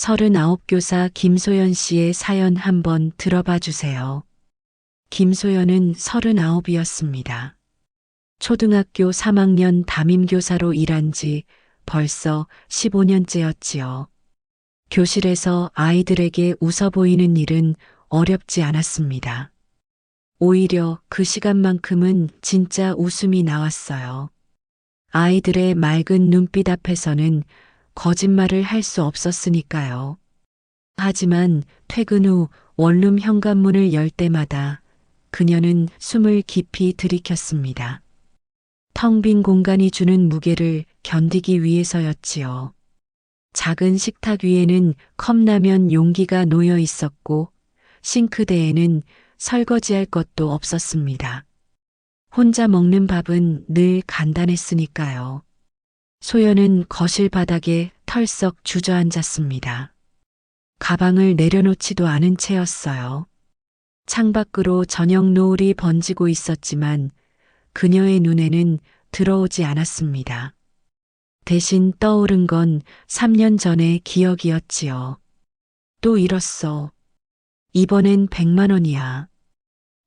39 교사 김소연 씨의 사연 한번 들어봐 주세요. 김소연은 39이었습니다. 초등학교 3학년 담임교사로 일한 지 벌써 15년째였지요. 교실에서 아이들에게 웃어 보이는 일은 어렵지 않았습니다. 오히려 그 시간만큼은 진짜 웃음이 나왔어요. 아이들의 맑은 눈빛 앞에서는 거짓말을 할 수 없었으니까요. 하지만 퇴근 후 원룸 현관문을 열 때마다 그녀는 숨을 깊이 들이켰습니다. 텅 빈 공간이 주는 무게를 견디기 위해서였지요. 작은 식탁 위에는 컵라면 용기가 놓여 있었고 싱크대에는 설거지할 것도 없었습니다. 혼자 먹는 밥은 늘 간단했으니까요. 소연은 거실 바닥에 털썩 주저앉았습니다. 가방을 내려놓지도 않은 채였어요. 창밖으로 저녁 노을이 번지고 있었지만 그녀의 눈에는 들어오지 않았습니다. 대신 떠오른 건 3년 전의 기억이었지요. 또 잃었어. 이번엔 100만 원이야.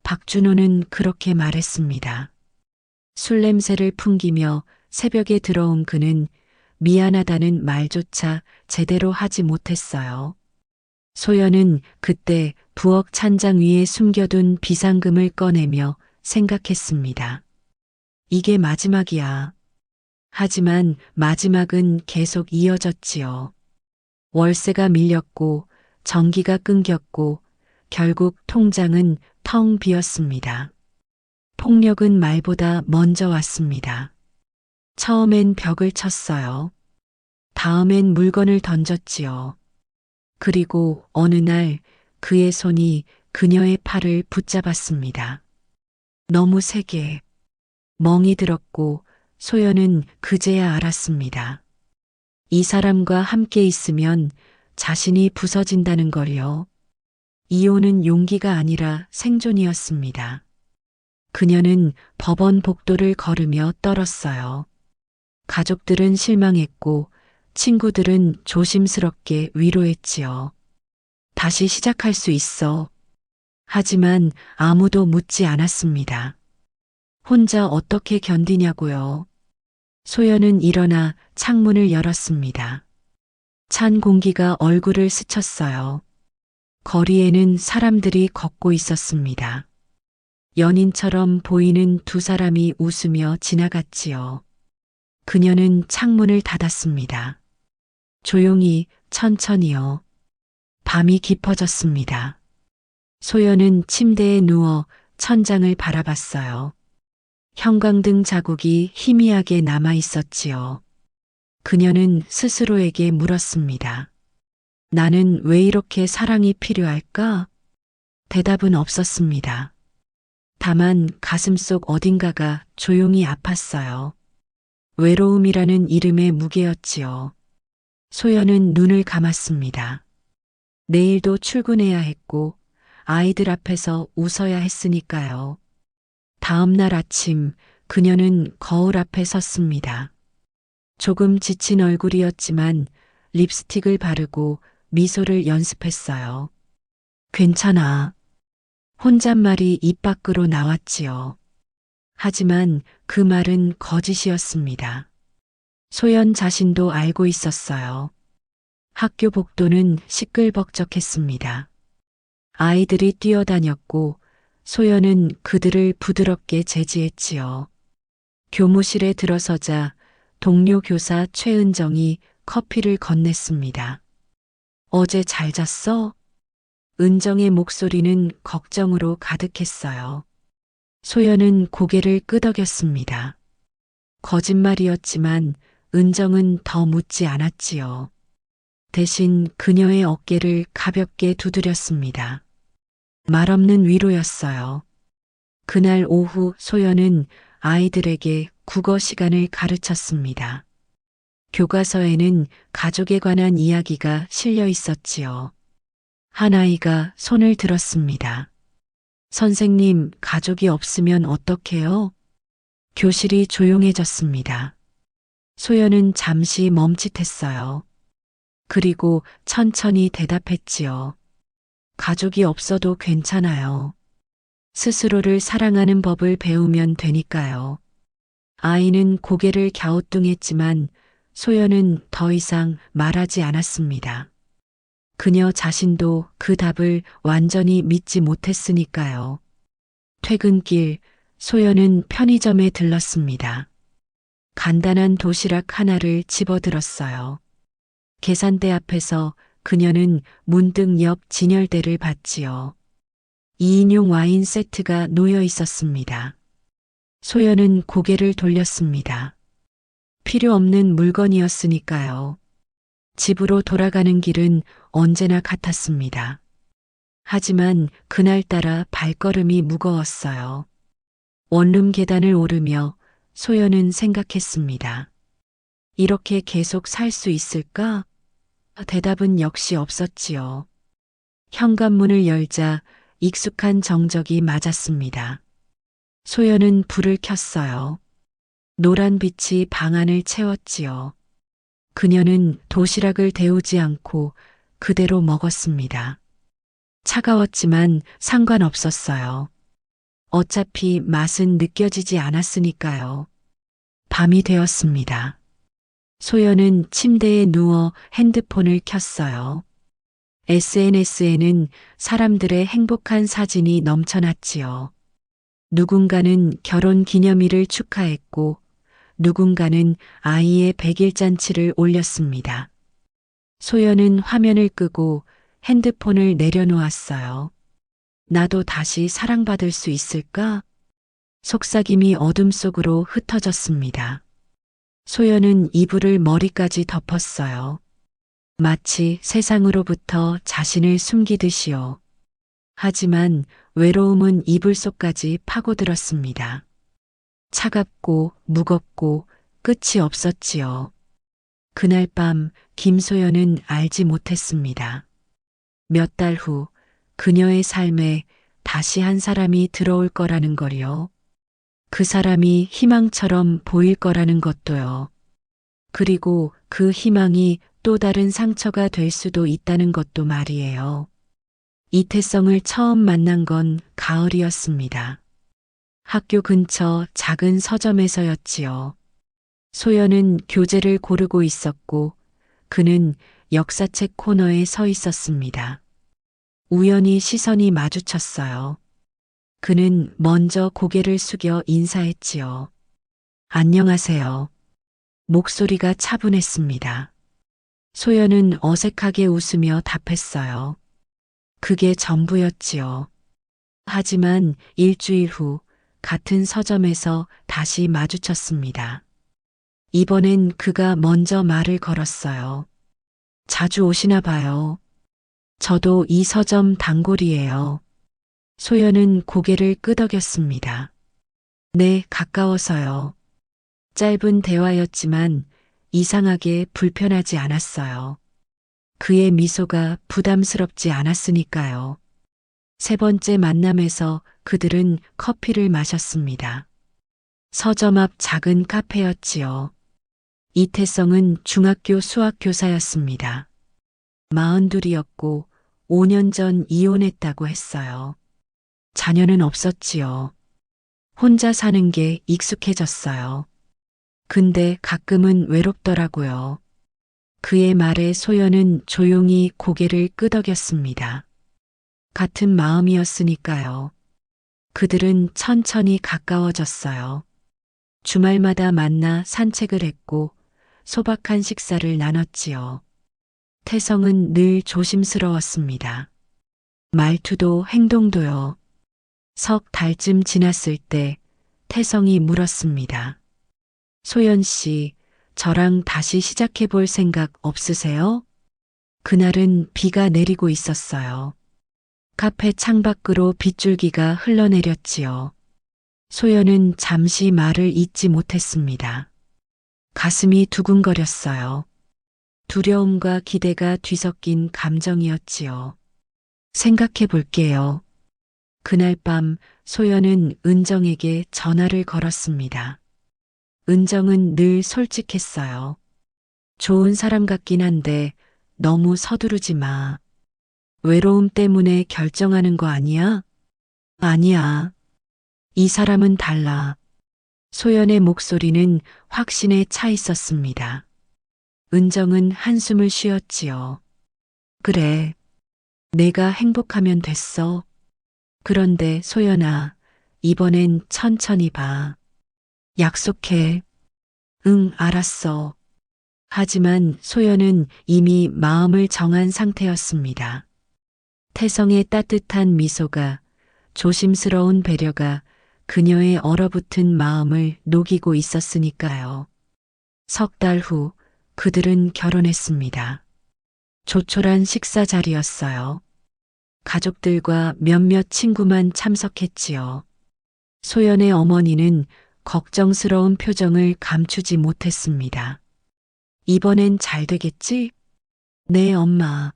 박준호는 그렇게 말했습니다. 술 냄새를 풍기며 새벽에 들어온 그는 미안하다는 말조차 제대로 하지 못했어요. 소연은 그때 부엌 찬장 위에 숨겨둔 비상금을 꺼내며 생각했습니다. 이게 마지막이야. 하지만 마지막은 계속 이어졌지요. 월세가 밀렸고 전기가 끊겼고 결국 통장은 텅 비었습니다. 폭력은 말보다 먼저 왔습니다. 처음엔 벽을 쳤어요. 다음엔 물건을 던졌지요. 그리고 어느 날 그의 손이 그녀의 팔을 붙잡았습니다. 너무 세게. 멍이 들었고 소연은 그제야 알았습니다. 이 사람과 함께 있으면 자신이 부서진다는 걸요. 이혼은 용기가 아니라 생존이었습니다. 그녀는 법원 복도를 걸으며 떨었어요. 가족들은 실망했고 친구들은 조심스럽게 위로했지요. 다시 시작할 수 있어. 하지만 아무도 묻지 않았습니다. 혼자 어떻게 견디냐고요. 소연은 일어나 창문을 열었습니다. 찬 공기가 얼굴을 스쳤어요. 거리에는 사람들이 걷고 있었습니다. 연인처럼 보이는 두 사람이 웃으며 지나갔지요. 그녀는 창문을 닫았습니다. 조용히 천천히요. 밤이 깊어졌습니다. 소연은 침대에 누워 천장을 바라봤어요. 형광등 자국이 희미하게 남아 있었지요. 그녀는 스스로에게 물었습니다. 나는 왜 이렇게 사랑이 필요할까? 대답은 없었습니다. 다만 가슴속 어딘가가 조용히 아팠어요. 외로움이라는 이름의 무게였지요. 소연은 눈을 감았습니다. 내일도 출근해야 했고 아이들 앞에서 웃어야 했으니까요. 다음 날 아침 그녀는 거울 앞에 섰습니다. 조금 지친 얼굴이었지만 립스틱을 바르고 미소를 연습했어요. 괜찮아. 혼잣말이 입 밖으로 나왔지요. 하지만 그 말은 거짓이었습니다. 소연 자신도 알고 있었어요. 학교 복도는 시끌벅적했습니다. 아이들이 뛰어다녔고 소연은 그들을 부드럽게 제지했지요. 교무실에 들어서자 동료 교사 최은정이 커피를 건넸습니다. 어제 잘 잤어? 은정의 목소리는 걱정으로 가득했어요. 소연은 고개를 끄덕였습니다. 거짓말이었지만 은정은 더 묻지 않았지요. 대신 그녀의 어깨를 가볍게 두드렸습니다. 말없는 위로였어요. 그날 오후 소연은 아이들에게 국어 시간을 가르쳤습니다. 교과서에는 가족에 관한 이야기가 실려 있었지요. 한 아이가 손을 들었습니다. 선생님, 가족이 없으면 어떡해요? 교실이 조용해졌습니다. 소연은 잠시 멈칫했어요. 그리고 천천히 대답했지요. 가족이 없어도 괜찮아요. 스스로를 사랑하는 법을 배우면 되니까요. 아이는 고개를 갸우뚱했지만 소연은 더 이상 말하지 않았습니다. 그녀 자신도 그 답을 완전히 믿지 못했으니까요. 퇴근길 소연은 편의점에 들렀습니다. 간단한 도시락 하나를 집어들었어요. 계산대 앞에서 그녀는 문득 옆 진열대를 봤지요. 2인용 와인 세트가 놓여 있었습니다. 소연은 고개를 돌렸습니다. 필요 없는 물건이었으니까요. 집으로 돌아가는 길은 언제나 같았습니다. 하지만 그날따라 발걸음이 무거웠어요. 원룸 계단을 오르며 소연은 생각했습니다. 이렇게 계속 살 수 있을까? 대답은 역시 없었지요. 현관문을 열자 익숙한 정적이 맞았습니다. 소연은 불을 켰어요. 노란 빛이 방 안을 채웠지요. 그녀는 도시락을 데우지 않고 그대로 먹었습니다. 차가웠지만 상관없었어요. 어차피 맛은 느껴지지 않았으니까요. 밤이 되었습니다. 소연은 침대에 누워 핸드폰을 켰어요. SNS에는 사람들의 행복한 사진이 넘쳐났지요. 누군가는 결혼 기념일을 축하했고 누군가는 아이의 100일 잔치를 올렸습니다. 소연은 화면을 끄고 핸드폰을 내려놓았어요. 나도 다시 사랑받을 수 있을까? 속삭임이 어둠 속으로 흩어졌습니다. 소연은 이불을 머리까지 덮었어요. 마치 세상으로부터 자신을 숨기듯이요. 하지만 외로움은 이불 속까지 파고들었습니다. 차갑고 무겁고 끝이 없었지요. 그날 밤 김소연은 알지 못했습니다. 몇 달 후 그녀의 삶에 다시 한 사람이 들어올 거라는 걸요. 그 사람이 희망처럼 보일 거라는 것도요. 그리고 그 희망이 또 다른 상처가 될 수도 있다는 것도 말이에요. 이태성을 처음 만난 건 가을이었습니다. 학교 근처 작은 서점에서였지요. 소연은 교재를 고르고 있었고 그는 역사책 코너에 서 있었습니다. 우연히 시선이 마주쳤어요. 그는 먼저 고개를 숙여 인사했지요. 안녕하세요. 목소리가 차분했습니다. 소연은 어색하게 웃으며 답했어요. 그게 전부였지요. 하지만 일주일 후 같은 서점에서 다시 마주쳤습니다. 이번엔 그가 먼저 말을 걸었어요. 자주 오시나 봐요. 저도 이 서점 단골이에요. 소연은 고개를 끄덕였습니다. 네, 가까워서요. 짧은 대화였지만 이상하게 불편하지 않았어요. 그의 미소가 부담스럽지 않았으니까요. 세 번째 만남에서 그들은 커피를 마셨습니다. 서점 앞 작은 카페였지요. 이태성은 중학교 수학교사였습니다. 42이었고 5년 전 이혼했다고 했어요. 자녀는 없었지요. 혼자 사는 게 익숙해졌어요. 근데 가끔은 외롭더라고요. 그의 말에 소연은 조용히 고개를 끄덕였습니다. 같은 마음이었으니까요. 그들은 천천히 가까워졌어요. 주말마다 만나 산책을 했고 소박한 식사를 나눴지요. 태성은 늘 조심스러웠습니다. 말투도 행동도요. 석 달쯤 지났을 때 태성이 물었습니다. 소연 씨, 저랑 다시 시작해 볼 생각 없으세요? 그날은 비가 내리고 있었어요. 카페 창밖으로 빗줄기가 흘러내렸지요. 소연은 잠시 말을 잇지 못했습니다. 가슴이 두근거렸어요. 두려움과 기대가 뒤섞인 감정이었지요. 생각해 볼게요. 그날 밤 소연은 은정에게 전화를 걸었습니다. 은정은 늘 솔직했어요. 좋은 사람 같긴 한데 너무 서두르지 마. 외로움 때문에 결정하는 거 아니야? 아니야. 이 사람은 달라. 소연의 목소리는 확신에 차 있었습니다. 은정은 한숨을 쉬었지요. 그래. 내가 행복하면 됐어. 그런데 소연아, 이번엔 천천히 봐. 약속해. 응, 알았어. 하지만 소연은 이미 마음을 정한 상태였습니다. 태성의 따뜻한 미소가, 조심스러운 배려가 그녀의 얼어붙은 마음을 녹이고 있었으니까요. 석 달 후 그들은 결혼했습니다. 조촐한 식사 자리였어요. 가족들과 몇몇 친구만 참석했지요. 소연의 어머니는 걱정스러운 표정을 감추지 못했습니다. 이번엔 잘 되겠지? 네, 엄마.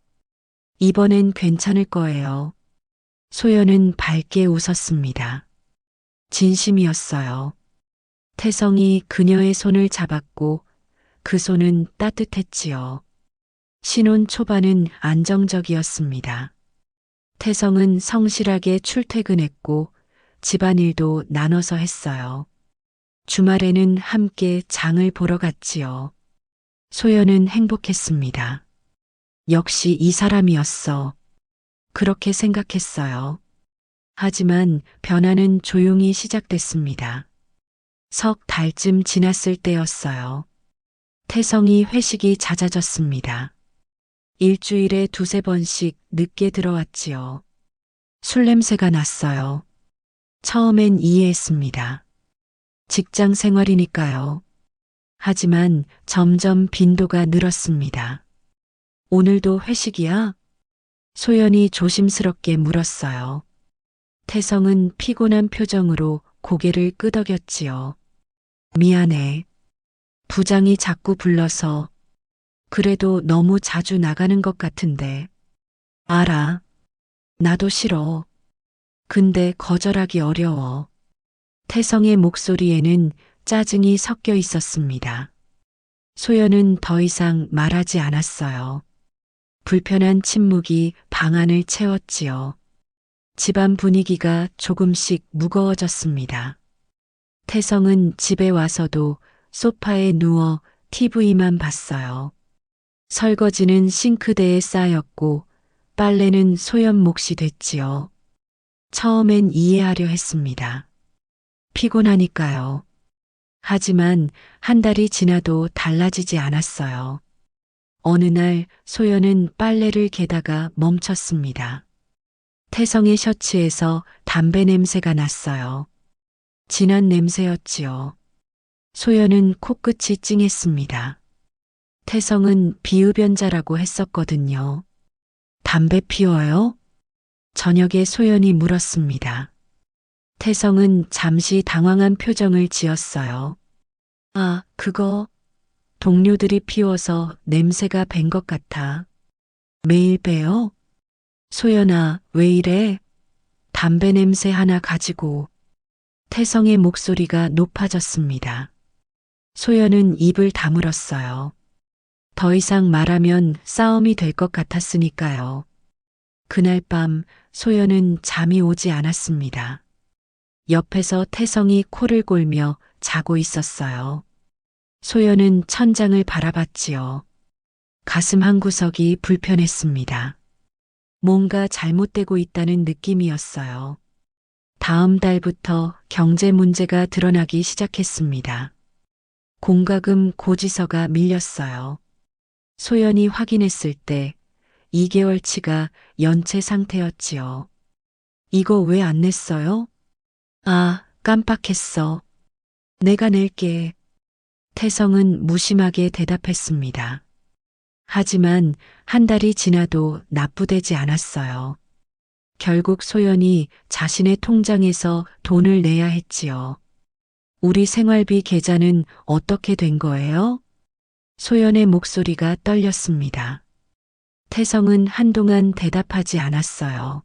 이번엔 괜찮을 거예요. 소연은 밝게 웃었습니다. 진심이었어요. 태성이 그녀의 손을 잡았고 그 손은 따뜻했지요. 신혼 초반은 안정적이었습니다. 태성은 성실하게 출퇴근했고 집안일도 나눠서 했어요. 주말에는 함께 장을 보러 갔지요. 소연은 행복했습니다. 역시 이 사람이었어. 그렇게 생각했어요. 하지만 변화는 조용히 시작됐습니다. 석 달쯤 지났을 때였어요. 태성이 회식이 잦아졌습니다. 일주일에 두세 번씩 늦게 들어왔지요. 술 냄새가 났어요. 처음엔 이해했습니다. 직장 생활이니까요. 하지만 점점 빈도가 늘었습니다. 오늘도 회식이야? 소연이 조심스럽게 물었어요. 태성은 피곤한 표정으로 고개를 끄덕였지요. 미안해. 부장이 자꾸 불러서. 그래도 너무 자주 나가는 것 같은데. 알아. 나도 싫어. 근데 거절하기 어려워. 태성의 목소리에는 짜증이 섞여 있었습니다. 소연은 더 이상 말하지 않았어요. 불편한 침묵이 방 안을 채웠지요. 집안 분위기가 조금씩 무거워졌습니다. 태성은 집에 와서도 소파에 누워 TV만 봤어요. 설거지는 싱크대에 쌓였고 빨래는 소연 몫이 됐지요. 처음엔 이해하려 했습니다. 피곤하니까요. 하지만 한 달이 지나도 달라지지 않았어요. 어느 날 소연은 빨래를 개다가 멈췄습니다. 태성의 셔츠에서 담배 냄새가 났어요. 진한 냄새였지요. 소연은 코끝이 찡했습니다. 태성은 비흡연자라고 했었거든요. 담배 피워요? 저녁에 소연이 물었습니다. 태성은 잠시 당황한 표정을 지었어요. 아, 그거 동료들이 피워서 냄새가 밴 것 같아. 매일 배요? 소연아, 왜 이래? 담배 냄새 하나 가지고. 태성의 목소리가 높아졌습니다. 소연은 입을 다물었어요. 더 이상 말하면 싸움이 될 것 같았으니까요. 그날 밤 소연은 잠이 오지 않았습니다. 옆에서 태성이 코를 골며 자고 있었어요. 소연은 천장을 바라봤지요. 가슴 한구석이 불편했습니다. 뭔가 잘못되고 있다는 느낌이었어요. 다음 달부터 경제 문제가 드러나기 시작했습니다. 공과금 고지서가 밀렸어요. 소연이 확인했을 때 2개월치가 연체 상태였지요. 이거 왜 안 냈어요? 아, 깜빡했어. 내가 낼게. 태성은 무심하게 대답했습니다. 하지만 한 달이 지나도 납부되지 않았어요. 결국 소연이 자신의 통장에서 돈을 내야 했지요. 우리 생활비 계좌는 어떻게 된 거예요? 소연의 목소리가 떨렸습니다. 태성은 한동안 대답하지 않았어요.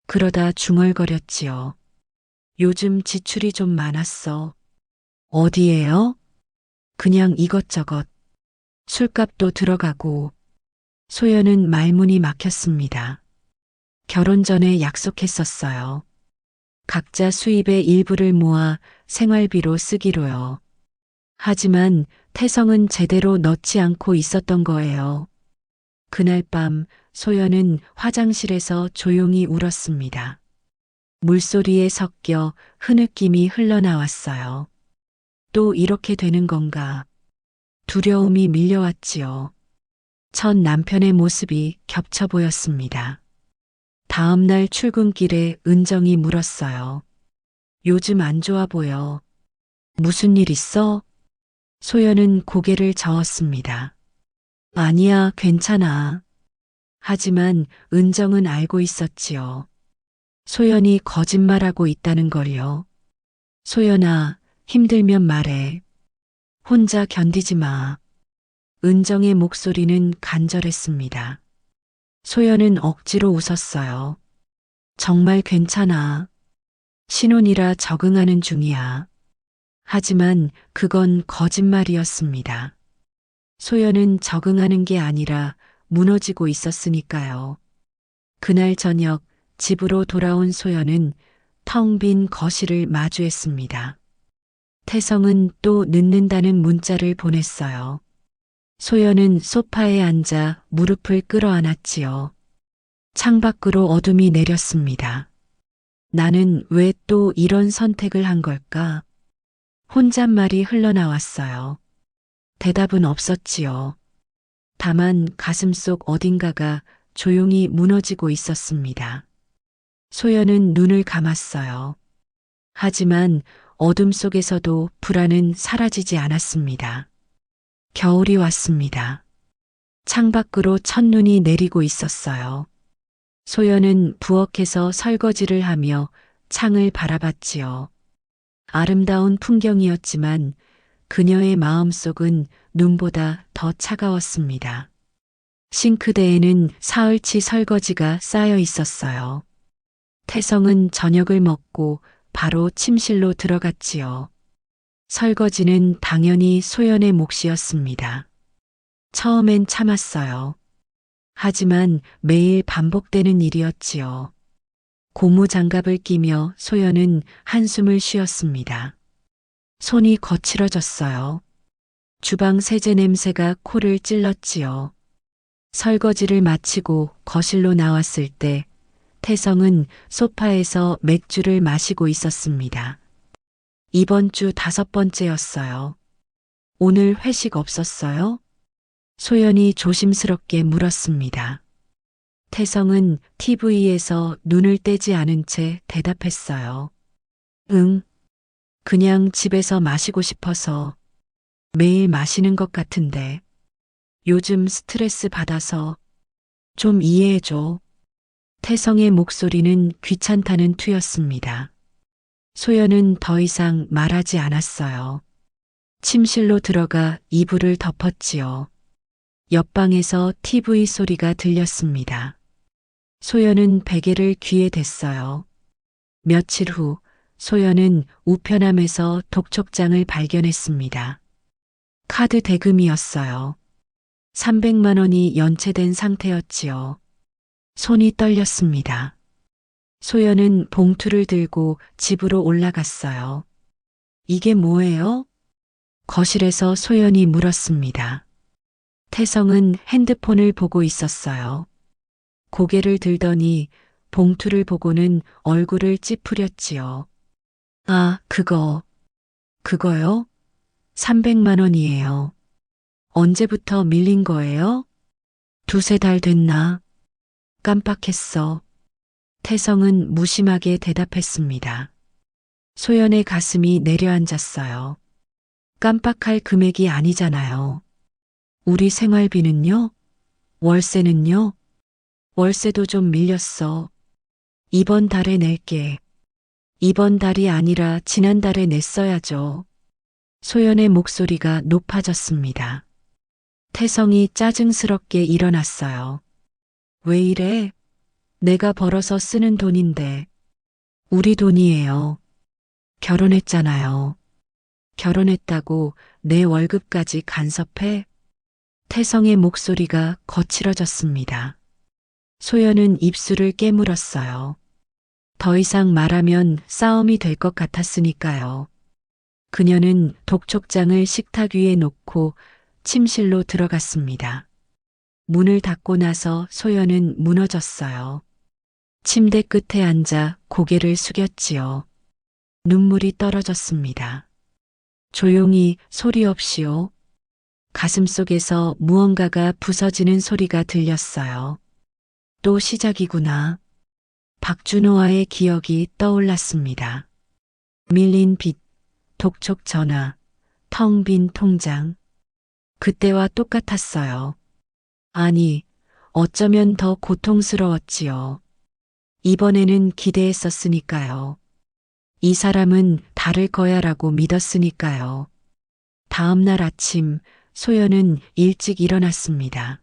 그러다 중얼거렸지요. 요즘 지출이 좀 많았어. 어디에요? 그냥 이것저것. 술값도 들어가고. 소연은 말문이 막혔습니다. 결혼 전에 약속했었어요. 각자 수입의 일부를 모아 생활비로 쓰기로요. 하지만 태성은 제대로 넣지 않고 있었던 거예요. 그날 밤 소연은 화장실에서 조용히 울었습니다. 물소리에 섞여 흐느낌이 흘러나왔어요. 또 이렇게 되는 건가? 두려움이 밀려왔지요. 첫 남편의 모습이 겹쳐 보였습니다. 다음 날 출근길에 은정이 물었어요. 요즘 안 좋아 보여. 무슨 일 있어? 소연은 고개를 저었습니다. 아니야, 괜찮아. 하지만 은정은 알고 있었지요. 소연이 거짓말하고 있다는 걸요. 소연아, 힘들면 말해. 혼자 견디지 마. 은정의 목소리는 간절했습니다. 소연은 억지로 웃었어요. 정말 괜찮아. 신혼이라 적응하는 중이야. 하지만 그건 거짓말이었습니다. 소연은 적응하는 게 아니라 무너지고 있었으니까요. 그날 저녁 집으로 돌아온 소연은 텅 빈 거실을 마주했습니다. 태성은 또 늦는다는 문자를 보냈어요. 소연은 소파에 앉아 무릎을 끌어안았지요. 창밖으로 어둠이 내렸습니다. 나는 왜 또 이런 선택을 한 걸까? 혼잣말이 흘러나왔어요. 대답은 없었지요. 다만 가슴속 어딘가가 조용히 무너지고 있었습니다. 소연은 눈을 감았어요. 하지만 어둠 속에서도 불안은 사라지지 않았습니다. 겨울이 왔습니다. 창밖으로 첫눈이 내리고 있었어요. 소연은 부엌에서 설거지를 하며 창을 바라봤지요. 아름다운 풍경이었지만 그녀의 마음속은 눈보다 더 차가웠습니다. 싱크대에는 사흘치 설거지가 쌓여 있었어요. 태성은 저녁을 먹고 바로 침실로 들어갔지요. 설거지는 당연히 소연의 몫이었습니다. 처음엔 참았어요. 하지만 매일 반복되는 일이었지요. 고무 장갑을 끼며 소연은 한숨을 쉬었습니다. 손이 거칠어졌어요. 주방 세제 냄새가 코를 찔렀지요. 설거지를 마치고 거실로 나왔을 때 태성은 소파에서 맥주를 마시고 있었습니다. 이번 주 5번째였어요. 오늘 회식 없었어요? 소연이 조심스럽게 물었습니다. 태성은 TV에서 눈을 떼지 않은 채 대답했어요. 응, 그냥 집에서 마시고 싶어서. 매일 마시는 것 같은데. 요즘 스트레스 받아서. 좀 이해해줘. 태성의 목소리는 귀찮다는 투였습니다. 소연은 더 이상 말하지 않았어요. 침실로 들어가 이불을 덮었지요. 옆방에서 TV 소리가 들렸습니다. 소연은 베개를 귀에 댔어요. 며칠 후 소연은 우편함에서 독촉장을 발견했습니다. 카드 대금이었어요. 300만 원이 연체된 상태였지요. 손이 떨렸습니다. 소연은 봉투를 들고 집으로 올라갔어요. 이게 뭐예요? 거실에서 소연이 물었습니다. 태성은 핸드폰을 보고 있었어요. 고개를 들더니 봉투를 보고는 얼굴을 찌푸렸지요. 아, 그거요? 300만 원이에요. 언제부터 밀린 거예요? 두세 달 됐나? 깜빡했어. 태성은 무심하게 대답했습니다. 소연의 가슴이 내려앉았어요. 깜빡할 금액이 아니잖아요. 우리 생활비는요? 월세는요? 월세도 좀 밀렸어. 이번 달에 낼게. 이번 달이 아니라 지난달에 냈어야죠. 소연의 목소리가 높아졌습니다. 태성이 짜증스럽게 일어났어요. 왜 이래? 내가 벌어서 쓰는 돈인데. 우리 돈이에요. 결혼했잖아요. 결혼했다고 내 월급까지 간섭해? 태성의 목소리가 거칠어졌습니다. 소연은 입술을 깨물었어요. 더 이상 말하면 싸움이 될 것 같았으니까요. 그녀는 독촉장을 식탁 위에 놓고 침실로 들어갔습니다. 문을 닫고 나서 소연은 무너졌어요. 침대 끝에 앉아 고개를 숙였지요. 눈물이 떨어졌습니다. 조용히 소리 없이요. 가슴속에서 무언가가 부서지는 소리가 들렸어요. 또 시작이구나. 박준호와의 기억이 떠올랐습니다. 밀린 빚, 독촉 전화, 텅 빈 통장. 그때와 똑같았어요. 아니, 어쩌면 더 고통스러웠지요. 이번에는 기대했었으니까요. 이 사람은 다를 거야라고 믿었으니까요. 다음 날 아침 소연은 일찍 일어났습니다.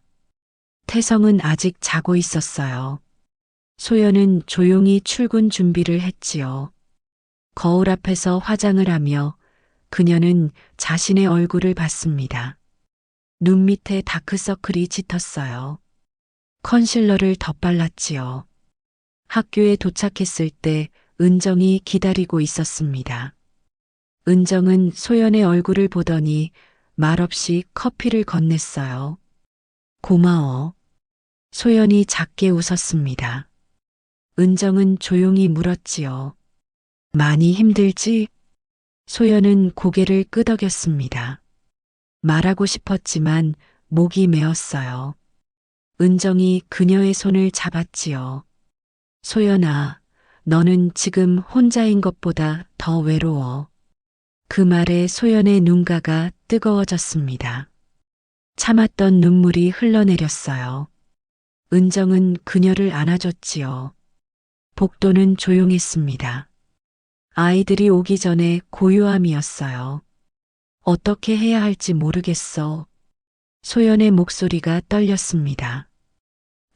태성은 아직 자고 있었어요. 소연은 조용히 출근 준비를 했지요. 거울 앞에서 화장을 하며 그녀는 자신의 얼굴을 봤습니다. 눈 밑에 다크서클이 짙었어요. 컨실러를 덧발랐지요. 학교에 도착했을 때 은정이 기다리고 있었습니다. 은정은 소연의 얼굴을 보더니 말없이 커피를 건넸어요. 고마워. 소연이 작게 웃었습니다. 은정은 조용히 물었지요. 많이 힘들지? 소연은 고개를 끄덕였습니다. 말하고 싶었지만 목이 메었어요. 은정이 그녀의 손을 잡았지요. 소연아, 너는 지금 혼자인 것보다 더 외로워. 그 말에 소연의 눈가가 뜨거워졌습니다. 참았던 눈물이 흘러내렸어요. 은정은 그녀를 안아줬지요. 복도는 조용했습니다. 아이들이 오기 전에 고요함이었어요. 어떻게 해야 할지 모르겠어. 소연의 목소리가 떨렸습니다.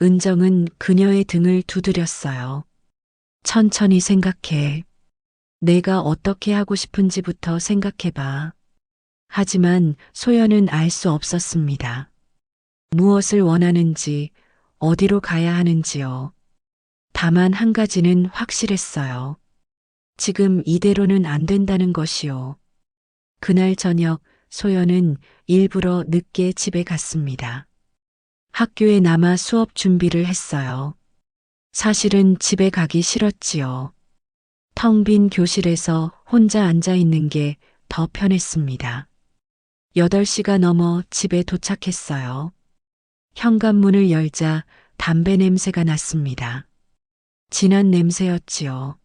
은정은 그녀의 등을 두드렸어요. 천천히 생각해. 내가 어떻게 하고 싶은지부터 생각해봐. 하지만 소연은 알 수 없었습니다. 무엇을 원하는지, 어디로 가야 하는지요. 다만 한 가지는 확실했어요. 지금 이대로는 안 된다는 것이요. 그날 저녁 소연은 일부러 늦게 집에 갔습니다. 학교에 남아 수업 준비를 했어요. 사실은 집에 가기 싫었지요. 텅 빈 교실에서 혼자 앉아 있는 게 더 편했습니다. 8시가 넘어 집에 도착했어요. 현관문을 열자 담배 냄새가 났습니다. 진한 냄새였지요.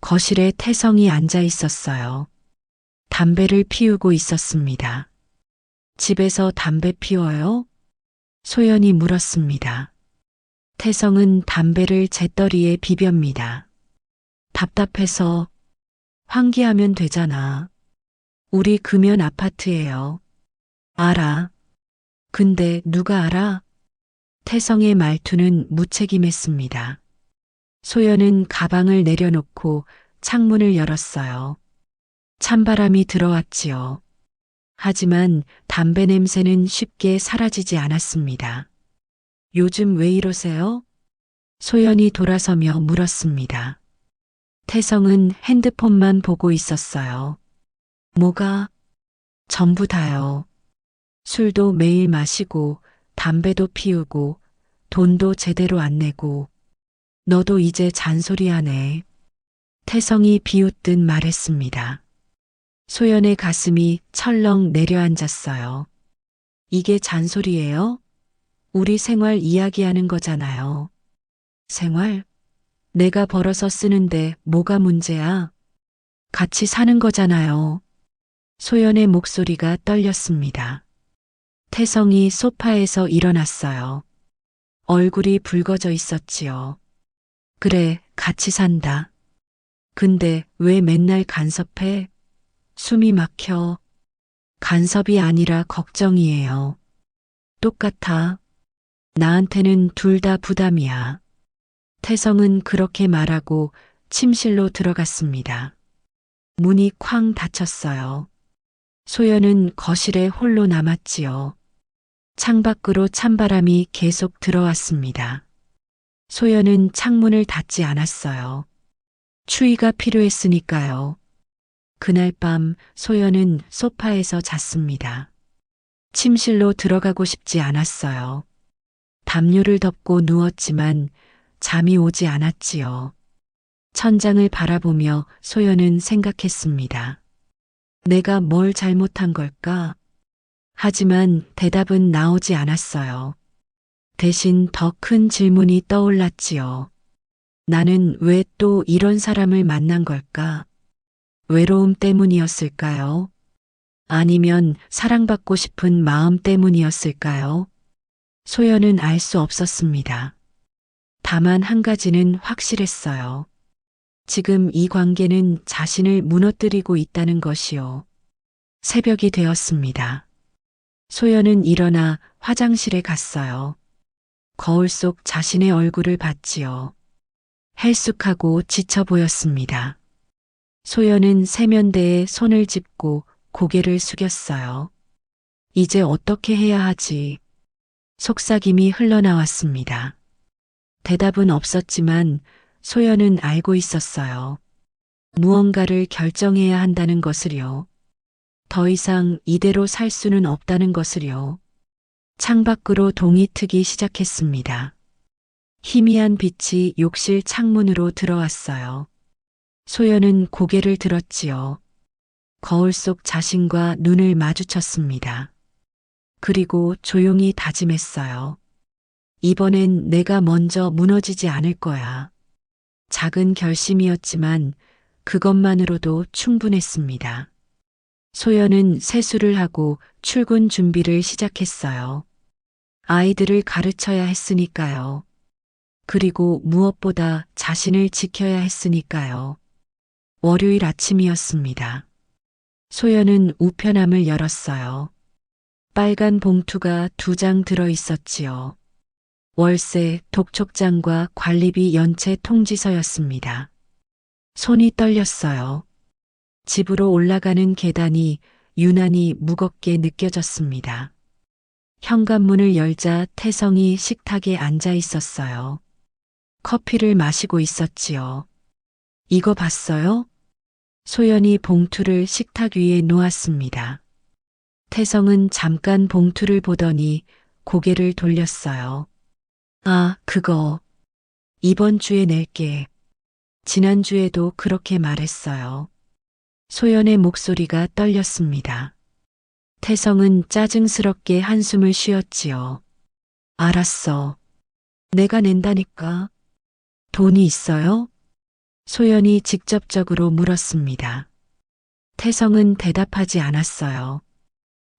거실에 태성이 앉아 있었어요. 담배를 피우고 있었습니다. 집에서 담배 피워요? 소연이 물었습니다. 태성은 담배를 재떨이에 비볍니다. 답답해서. 환기하면 되잖아. 우리 금연 아파트예요. 알아. 근데 누가 알아? 태성의 말투는 무책임했습니다. 소연은 가방을 내려놓고 창문을 열었어요. 찬바람이 들어왔지요. 하지만 담배 냄새는 쉽게 사라지지 않았습니다. 요즘 왜 이러세요? 소연이 돌아서며 물었습니다. 태성은 핸드폰만 보고 있었어요. 뭐가? 전부 다요. 술도 매일 마시고, 담배도 피우고, 돈도 제대로 안 내고, 너도 이제 잔소리하네. 태성이 비웃듯 말했습니다. 소연의 가슴이 철렁 내려앉았어요. 이게 잔소리예요? 우리 생활 이야기하는 거잖아요. 생활? 내가 벌어서 쓰는데 뭐가 문제야? 같이 사는 거잖아요. 소연의 목소리가 떨렸습니다. 태성이 소파에서 일어났어요. 얼굴이 붉어져 있었지요. 그래, 같이 산다. 근데 왜 맨날 간섭해? 숨이 막혀. 간섭이 아니라 걱정이에요. 똑같아. 나한테는 둘 다 부담이야. 태성은 그렇게 말하고 침실로 들어갔습니다. 문이 쾅 닫혔어요. 소연은 거실에 홀로 남았지요. 창밖으로 찬바람이 계속 들어왔습니다. 소연은 창문을 닫지 않았어요. 추위가 필요했으니까요. 그날 밤 소연은 소파에서 잤습니다. 침실로 들어가고 싶지 않았어요. 담요를 덮고 누웠지만 잠이 오지 않았지요. 천장을 바라보며 소연은 생각했습니다. 내가 뭘 잘못한 걸까? 하지만 대답은 나오지 않았어요. 대신 더 큰 질문이 떠올랐지요. 나는 왜 또 이런 사람을 만난 걸까? 외로움 때문이었을까요? 아니면 사랑받고 싶은 마음 때문이었을까요? 소연은 알 수 없었습니다. 다만 한 가지는 확실했어요. 지금 이 관계는 자신을 무너뜨리고 있다는 것이요. 새벽이 되었습니다. 소연은 일어나 화장실에 갔어요. 거울 속 자신의 얼굴을 봤지요. 헬쑥하고 지쳐 보였습니다. 소연은 세면대에 손을 짚고 고개를 숙였어요. 이제 어떻게 해야 하지? 속삭임이 흘러나왔습니다. 대답은 없었지만 소연은 알고 있었어요. 무언가를 결정해야 한다는 것을요. 더 이상 이대로 살 수는 없다는 것을요. 창밖으로 동이 트기 시작했습니다. 희미한 빛이 욕실 창문으로 들어왔어요. 소연은 고개를 들었지요. 거울 속 자신과 눈을 마주쳤습니다. 그리고 조용히 다짐했어요. 이번엔 내가 먼저 무너지지 않을 거야. 작은 결심이었지만 그것만으로도 충분했습니다. 소연은 세수를 하고 출근 준비를 시작했어요. 아이들을 가르쳐야 했으니까요. 그리고 무엇보다 자신을 지켜야 했으니까요. 월요일 아침이었습니다. 소연은 우편함을 열었어요. 빨간 봉투가 2장 들어 있었지요. 월세, 독촉장과 관리비 연체 통지서였습니다. 손이 떨렸어요. 집으로 올라가는 계단이 유난히 무겁게 느껴졌습니다. 현관문을 열자 태성이 식탁에 앉아 있었어요. 커피를 마시고 있었지요. 이거 봤어요? 소연이 봉투를 식탁 위에 놓았습니다. 태성은 잠깐 봉투를 보더니 고개를 돌렸어요. 아, 그거. 이번 주에 낼게. 지난주에도 그렇게 말했어요. 소연의 목소리가 떨렸습니다. 태성은 짜증스럽게 한숨을 쉬었지요. 알았어. 내가 낸다니까. 돈이 있어요? 소연이 직접적으로 물었습니다. 태성은 대답하지 않았어요.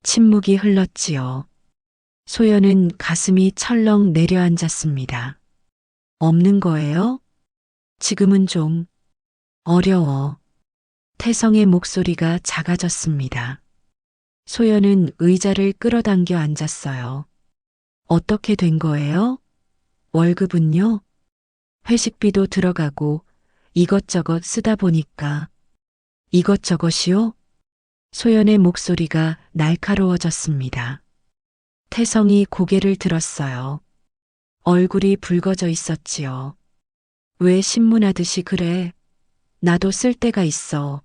침묵이 흘렀지요. 소연은 가슴이 철렁 내려앉았습니다. 없는 거예요? 지금은 좀 어려워. 태성의 목소리가 작아졌습니다. 소연은 의자를 끌어당겨 앉았어요. 어떻게 된 거예요? 월급은요? 회식비도 들어가고 이것저것 쓰다 보니까. 이것저것이요? 소연의 목소리가 날카로워졌습니다. 태성이 고개를 들었어요. 얼굴이 붉어져 있었지요. 왜 신문하듯이 그래? 나도 쓸 데가 있어.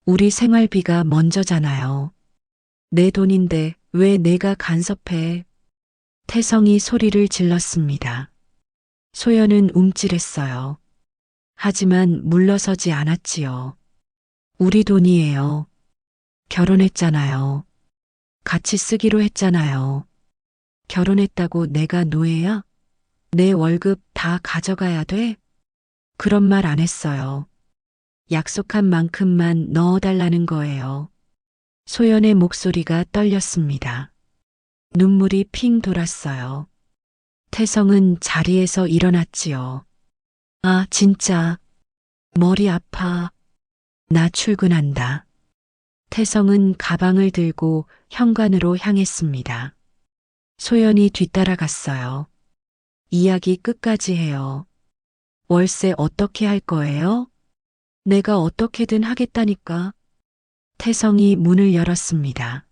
우리 생활비가 먼저잖아요. 내 돈인데 왜 내가 간섭해? 태성이 소리를 질렀습니다. 소연은 움찔했어요. 하지만 물러서지 않았지요. 우리 돈이에요. 결혼했잖아요. 같이 쓰기로 했잖아요. 결혼했다고 내가 노예야? 내 월급 다 가져가야 돼? 그런 말 안 했어요. 약속한 만큼만 넣어달라는 거예요. 소연의 목소리가 떨렸습니다. 눈물이 핑 돌았어요. 태성은 자리에서 일어났지요. 아, 진짜. 머리 아파. 나 출근한다. 태성은 가방을 들고 현관으로 향했습니다. 소연이 뒤따라갔어요. 이야기 끝까지 해요. 월세 어떻게 할 거예요? 내가 어떻게든 하겠다니까. 태성이 문을 열었습니다.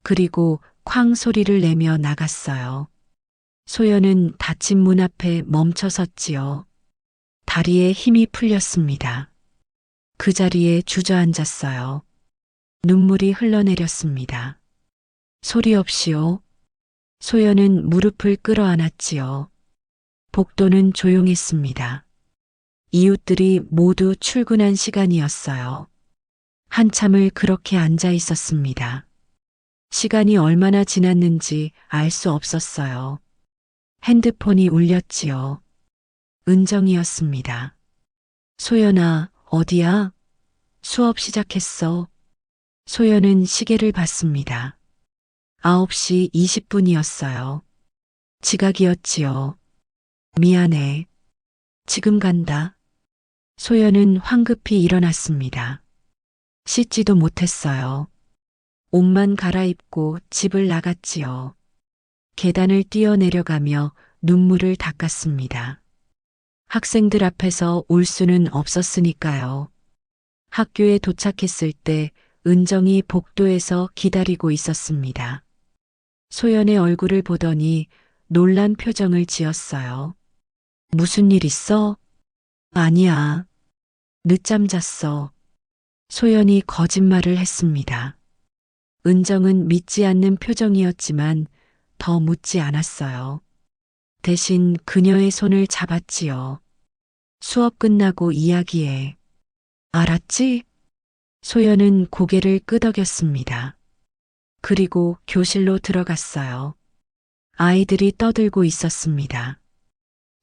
그리고 쾅 소리를 내며 나갔어요. 소연은 닫힌 문 앞에 멈춰 섰지요. 다리에 힘이 풀렸습니다. 그 자리에 주저앉았어요. 눈물이 흘러내렸습니다. 소리 없이요. 소연은 무릎을 끌어안았지요. 복도는 조용했습니다. 이웃들이 모두 출근한 시간이었어요. 한참을 그렇게 앉아 있었습니다. 시간이 얼마나 지났는지 알 수 없었어요. 핸드폰이 울렸지요. 은정이었습니다. 소연아, 어디야? 수업 시작했어. 소연은 시계를 봤습니다. 9시 20분이었어요. 지각이었지요. 미안해. 지금 간다. 소연은 황급히 일어났습니다. 씻지도 못했어요. 옷만 갈아입고 집을 나갔지요. 계단을 뛰어내려가며 눈물을 닦았습니다. 학생들 앞에서 울 수는 없었으니까요. 학교에 도착했을 때 은정이 복도에서 기다리고 있었습니다. 소연의 얼굴을 보더니 놀란 표정을 지었어요. 무슨 일 있어? 아니야. 늦잠 잤어. 소연이 거짓말을 했습니다. 은정은 믿지 않는 표정이었지만 더 묻지 않았어요. 대신 그녀의 손을 잡았지요. 수업 끝나고 이야기해. 알았지? 소연은 고개를 끄덕였습니다. 그리고 교실로 들어갔어요. 아이들이 떠들고 있었습니다.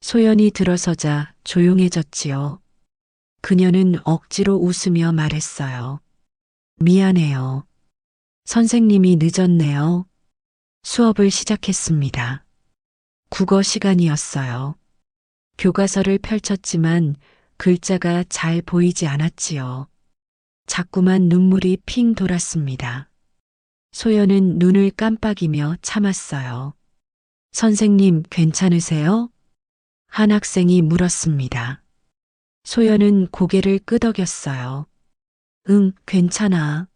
소연이 들어서자 조용해졌지요. 그녀는 억지로 웃으며 말했어요. 미안해요. 선생님이 늦었네요. 수업을 시작했습니다. 국어 시간이었어요. 교과서를 펼쳤지만 글자가 잘 보이지 않았지요. 자꾸만 눈물이 핑 돌았습니다. 소연은 눈을 깜빡이며 참았어요. 선생님, 괜찮으세요? 한 학생이 물었습니다. 소연은 고개를 끄덕였어요. 응, 괜찮아.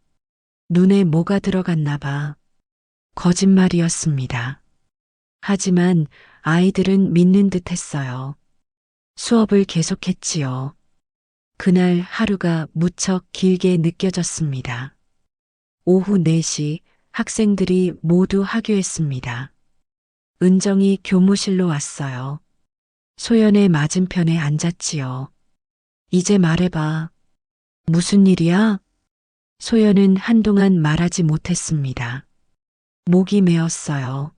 눈에 뭐가 들어갔나 봐. 거짓말이었습니다. 하지만 아이들은 믿는 듯 했어요. 수업을 계속했지요. 그날 하루가 무척 길게 느껴졌습니다. 오후 4시 학생들이 모두 하교했습니다. 은정이 교무실로 왔어요. 소연의 맞은편에 앉았지요. 이제 말해봐. 무슨 일이야? 소연은 한동안 말하지 못했습니다. 목이 메었어요.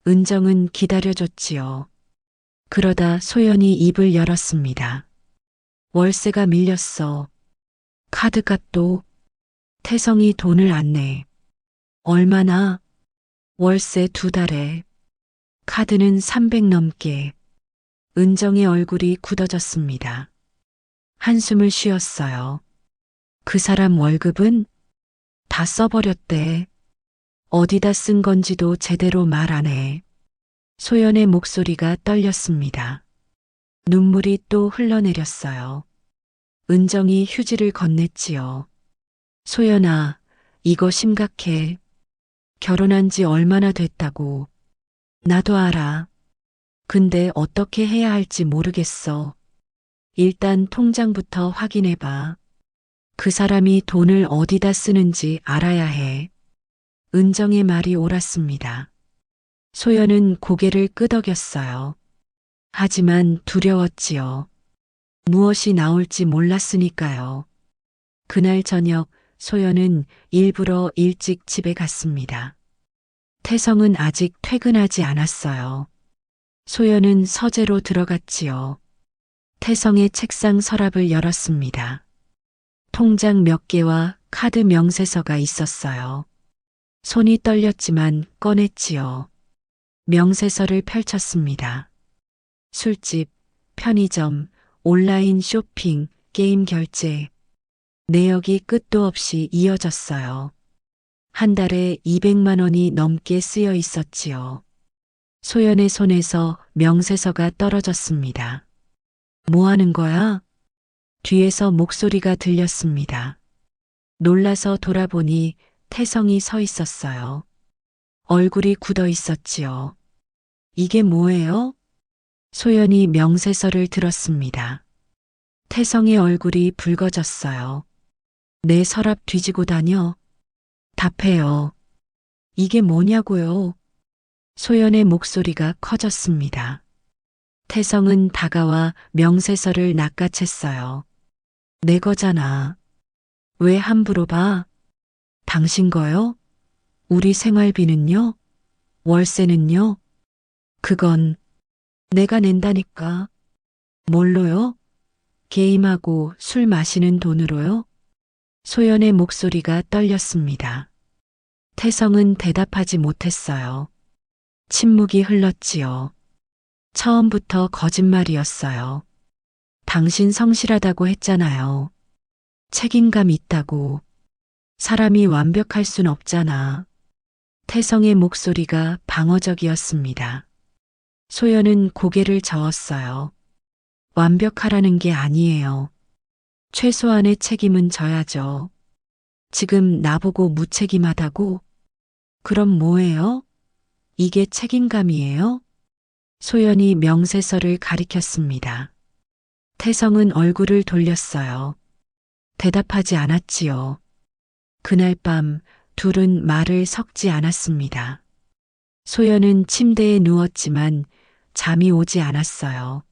은정은 기다려줬지요. 그러다 소연이 입을 열었습니다. 월세가 밀렸어. 카드값도. 태성이 돈을 안 내. 얼마나? 월세 2달에. 카드는 300 넘게. 은정의 얼굴이 굳어졌습니다. 한숨을 쉬었어요. 그 사람 월급은? 다 써버렸대. 어디다 쓴 건지도 제대로 말 안 해. 소연의 목소리가 떨렸습니다. 눈물이 또 흘러내렸어요. 은정이 휴지를 건넸지요. 소연아, 이거 심각해. 결혼한 지 얼마나 됐다고. 나도 알아. 근데 어떻게 해야 할지 모르겠어. 일단 통장부터 확인해봐. 그 사람이 돈을 어디다 쓰는지 알아야 해. 은정의 말이 옳았습니다. 소연은 고개를 끄덕였어요. 하지만 두려웠지요. 무엇이 나올지 몰랐으니까요. 그날 저녁 소연은 일부러 일찍 집에 갔습니다. 태성은 아직 퇴근하지 않았어요. 소연은 서재로 들어갔지요. 태성의 책상 서랍을 열었습니다. 통장 몇 개와 카드 명세서가 있었어요. 손이 떨렸지만 꺼냈지요. 명세서를 펼쳤습니다. 술집, 편의점, 온라인 쇼핑, 게임 결제. 내역이 끝도 없이 이어졌어요. 한 달에 200만 원이 넘게 쓰여 있었지요. 소연의 손에서 명세서가 떨어졌습니다. 뭐 하는 거야? 뒤에서 목소리가 들렸습니다. 놀라서 돌아보니 태성이 서 있었어요. 얼굴이 굳어 있었지요. 이게 뭐예요? 소연이 명세서를 들었습니다. 태성의 얼굴이 붉어졌어요. 내 서랍 뒤지고 다녀. 답해요. 이게 뭐냐고요? 소연의 목소리가 커졌습니다. 태성은 다가와 명세서를 낚아챘어요. 내 거잖아. 왜 함부로 봐? 당신 거요? 우리 생활비는요? 월세는요? 그건 내가 낸다니까. 뭘로요? 게임하고 술 마시는 돈으로요? 소연의 목소리가 떨렸습니다. 태성은 대답하지 못했어요. 침묵이 흘렀지요. 처음부터 거짓말이었어요. 당신 성실하다고 했잖아요. 책임감 있다고. 사람이 완벽할 순 없잖아. 태성의 목소리가 방어적이었습니다. 소연은 고개를 저었어요. 완벽하라는 게 아니에요. 최소한의 책임은 져야죠. 지금 나보고 무책임하다고? 그럼 뭐예요? 이게 책임감이에요? 소연이 명세서를 가리켰습니다. 태성은 얼굴을 돌렸어요. 대답하지 않았지요. 그날 밤 둘은 말을 섞지 않았습니다. 소연은 침대에 누웠지만 잠이 오지 않았어요.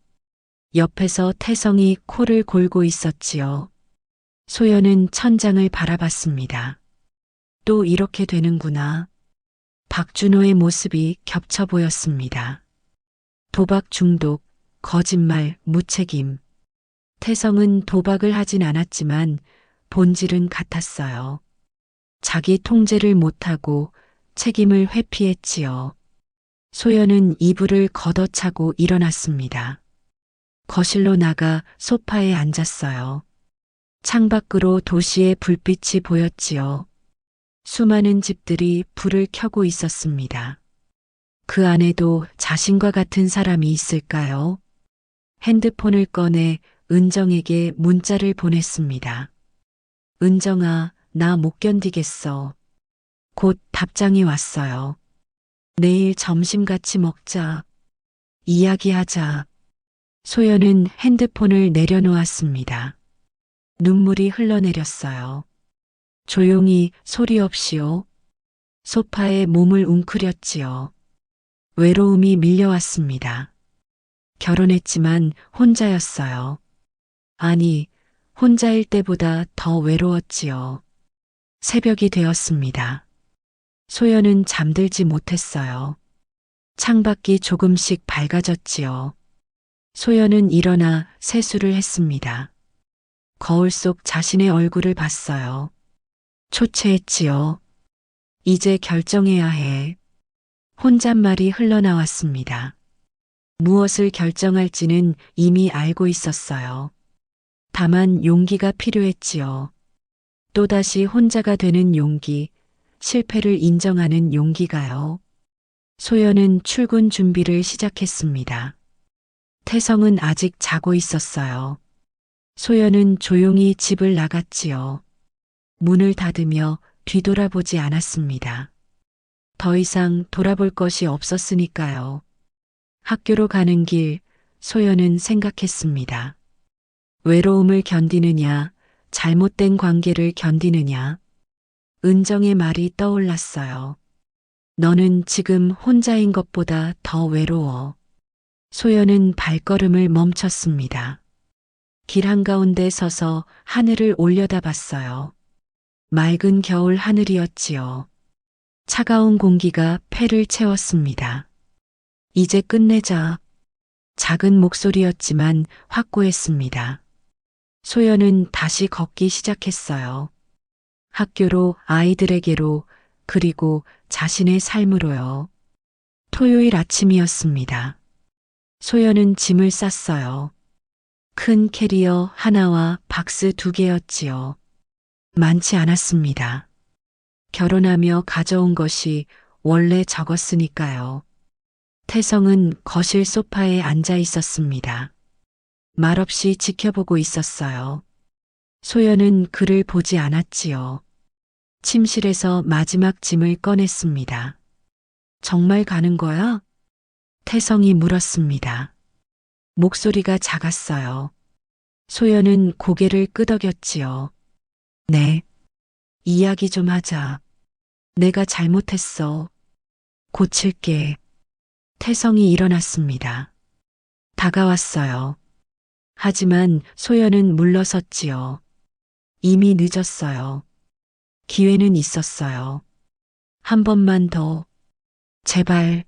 옆에서 태성이 코를 골고 있었지요. 소연은 천장을 바라봤습니다. 또 이렇게 되는구나. 박준호의 모습이 겹쳐 보였습니다. 도박 중독, 거짓말, 무책임. 태성은 도박을 하진 않았지만 본질은 같았어요. 자기 통제를 못하고 책임을 회피했지요. 소연은 이불을 걷어차고 일어났습니다. 거실로 나가 소파에 앉았어요. 창밖으로 도시의 불빛이 보였지요. 수많은 집들이 불을 켜고 있었습니다. 그 안에도 자신과 같은 사람이 있을까요? 핸드폰을 꺼내 은정에게 문자를 보냈습니다. 은정아, 나 못 견디겠어. 곧 답장이 왔어요. 내일 점심 같이 먹자. 이야기하자. 소연은 핸드폰을 내려놓았습니다. 눈물이 흘러내렸어요. 조용히 소리 없이요. 소파에 몸을 웅크렸지요. 외로움이 밀려왔습니다. 결혼했지만 혼자였어요. 아니, 혼자일 때보다 더 외로웠지요. 새벽이 되었습니다. 소연은 잠들지 못했어요. 창밖이 조금씩 밝아졌지요. 소연은 일어나 세수를 했습니다. 거울 속 자신의 얼굴을 봤어요. 초췌했지요. 이제 결정해야 해. 혼잣말이 흘러나왔습니다. 무엇을 결정할지는 이미 알고 있었어요. 다만 용기가 필요했지요. 또다시 혼자가 되는 용기, 실패를 인정하는 용기가요. 소연은 출근 준비를 시작했습니다. 태성은 아직 자고 있었어요. 소연은 조용히 집을 나갔지요. 문을 닫으며 뒤돌아보지 않았습니다. 더 이상 돌아볼 것이 없었으니까요. 학교로 가는 길, 소연은 생각했습니다. 외로움을 견디느냐, 잘못된 관계를 견디느냐. 은정의 말이 떠올랐어요. 너는 지금 혼자인 것보다 더 외로워. 소연은 발걸음을 멈췄습니다. 길 한가운데 서서 하늘을 올려다봤어요. 맑은 겨울 하늘이었지요. 차가운 공기가 폐를 채웠습니다. 이제 끝내자. 작은 목소리였지만 확고했습니다. 소연은 다시 걷기 시작했어요. 학교로, 아이들에게로, 그리고 자신의 삶으로요. 토요일 아침이었습니다. 소연은 짐을 쌌어요. 큰 캐리어 하나와 박스 2개였지요. 많지 않았습니다. 결혼하며 가져온 것이 원래 적었으니까요. 태성은 거실 소파에 앉아 있었습니다. 말없이 지켜보고 있었어요. 소연은 그를 보지 않았지요. 침실에서 마지막 짐을 꺼냈습니다. 정말 가는 거야? 태성이 물었습니다. 목소리가 작았어요. 소연은 고개를 끄덕였지요. 네. 이야기 좀 하자. 내가 잘못했어. 고칠게. 태성이 일어났습니다. 다가왔어요. 하지만 소연은 물러섰지요. 이미 늦었어요. 기회는 있었어요. 한 번만 더. 제발.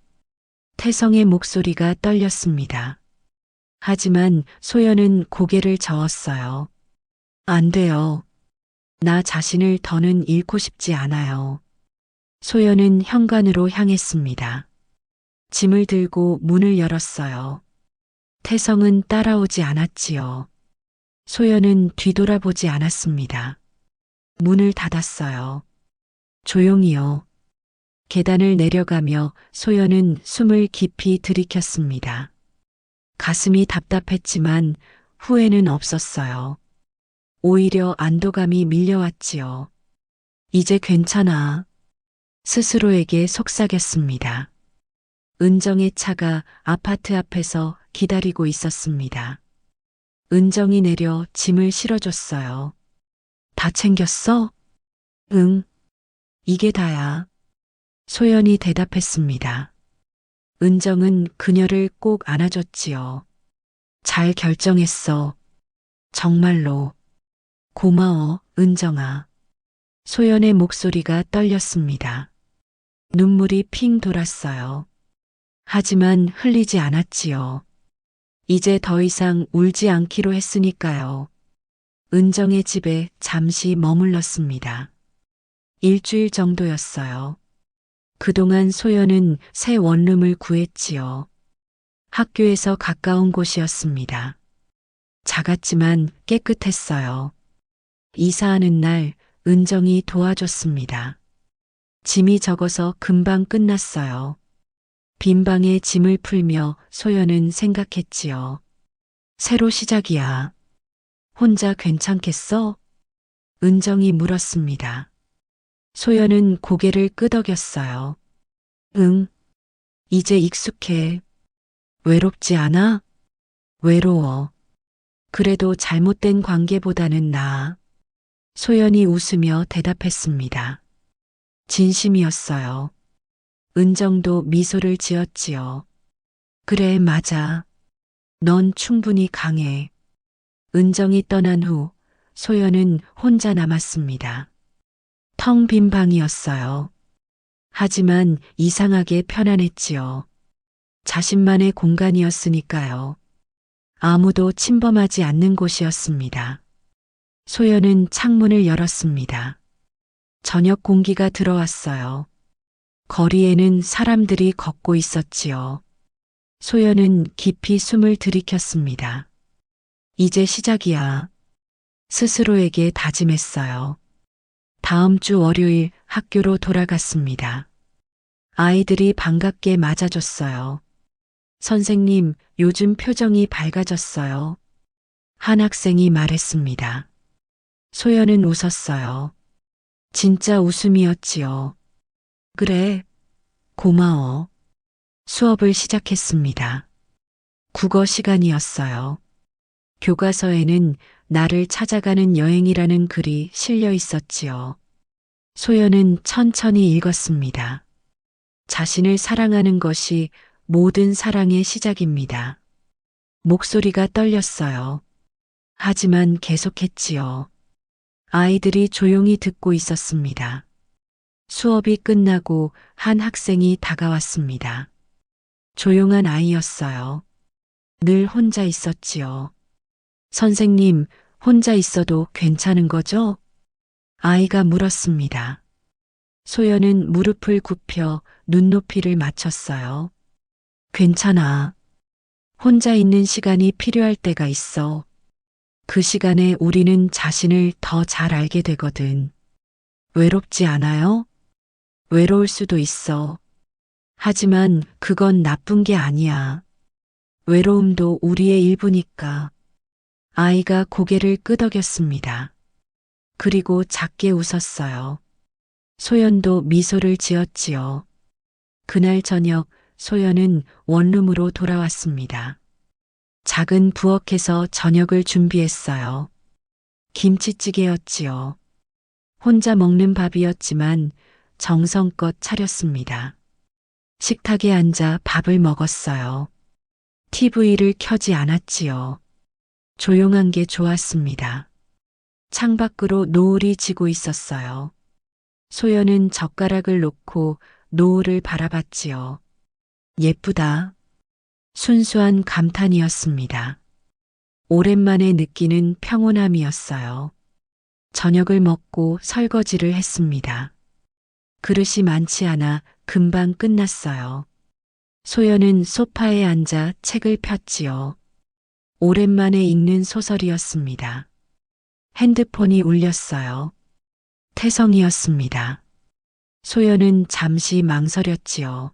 태성의 목소리가 떨렸습니다. 하지만 소연은 고개를 저었어요. 안 돼요. 나 자신을 더는 잃고 싶지 않아요. 소연은 현관으로 향했습니다. 짐을 들고 문을 열었어요. 태성은 따라오지 않았지요. 소연은 뒤돌아보지 않았습니다. 문을 닫았어요. 조용히요. 계단을 내려가며 소연은 숨을 깊이 들이켰습니다. 가슴이 답답했지만 후회는 없었어요. 오히려 안도감이 밀려왔지요. 이제 괜찮아. 스스로에게 속삭였습니다. 은정의 차가 아파트 앞에서 기다리고 있었습니다. 은정이 내려 짐을 실어줬어요. 다 챙겼어? 응. 이게 다야. 소연이 대답했습니다. 은정은 그녀를 꼭 안아줬지요. 잘 결정했어. 정말로. 고마워, 은정아. 소연의 목소리가 떨렸습니다. 눈물이 핑 돌았어요. 하지만 흘리지 않았지요. 이제 더 이상 울지 않기로 했으니까요. 은정의 집에 잠시 머물렀습니다. 일주일 정도였어요. 그동안 소연은 새 원룸을 구했지요. 학교에서 가까운 곳이었습니다. 작았지만 깨끗했어요. 이사하는 날 은정이 도와줬습니다. 짐이 적어서 금방 끝났어요. 빈 방에 짐을 풀며 소연은 생각했지요. 새로 시작이야. 혼자 괜찮겠어? 은정이 물었습니다. 소연은 고개를 끄덕였어요. 응, 이제 익숙해. 외롭지 않아? 외로워. 그래도 잘못된 관계보다는 나아. 소연이 웃으며 대답했습니다. 진심이었어요. 은정도 미소를 지었지요. 그래, 맞아. 넌 충분히 강해. 은정이 떠난 후 소연은 혼자 남았습니다. 텅 빈 방이었어요. 하지만 이상하게 편안했지요. 자신만의 공간이었으니까요. 아무도 침범하지 않는 곳이었습니다. 소연은 창문을 열었습니다. 저녁 공기가 들어왔어요. 거리에는 사람들이 걷고 있었지요. 소연은 깊이 숨을 들이켰습니다. 이제 시작이야. 스스로에게 다짐했어요. 다음 주 월요일 학교로 돌아갔습니다. 아이들이 반갑게 맞아줬어요. 선생님, 요즘 표정이 밝아졌어요. 한 학생이 말했습니다. 소연은 웃었어요. 진짜 웃음이었지요. 그래, 고마워. 수업을 시작했습니다. 국어 시간이었어요. 교과서에는 나를 찾아가는 여행이라는 글이 실려 있었지요. 소연은 천천히 읽었습니다. 자신을 사랑하는 것이 모든 사랑의 시작입니다. 목소리가 떨렸어요. 하지만 계속했지요. 아이들이 조용히 듣고 있었습니다. 수업이 끝나고 한 학생이 다가왔습니다. 조용한 아이였어요. 늘 혼자 있었지요. 선생님, 혼자 있어도 괜찮은 거죠? 아이가 물었습니다. 소연은 무릎을 굽혀 눈높이를 맞췄어요. 괜찮아. 혼자 있는 시간이 필요할 때가 있어. 그 시간에 우리는 자신을 더 잘 알게 되거든. 외롭지 않아요? 외로울 수도 있어. 하지만 그건 나쁜 게 아니야. 외로움도 우리의 일부니까. 아이가 고개를 끄덕였습니다. 그리고 작게 웃었어요. 소연도 미소를 지었지요. 그날 저녁 소연은 원룸으로 돌아왔습니다. 작은 부엌에서 저녁을 준비했어요. 김치찌개였지요. 혼자 먹는 밥이었지만 정성껏 차렸습니다. 식탁에 앉아 밥을 먹었어요. TV를 켜지 않았지요. 조용한 게 좋았습니다. 창밖으로 노을이 지고 있었어요. 소연은 젓가락을 놓고 노을을 바라봤지요. 예쁘다. 순수한 감탄이었습니다. 오랜만에 느끼는 평온함이었어요. 저녁을 먹고 설거지를 했습니다. 그릇이 많지 않아 금방 끝났어요. 소연은 소파에 앉아 책을 폈지요. 오랜만에 읽는 소설이었습니다. 핸드폰이 울렸어요. 태성이었습니다. 소연은 잠시 망설였지요.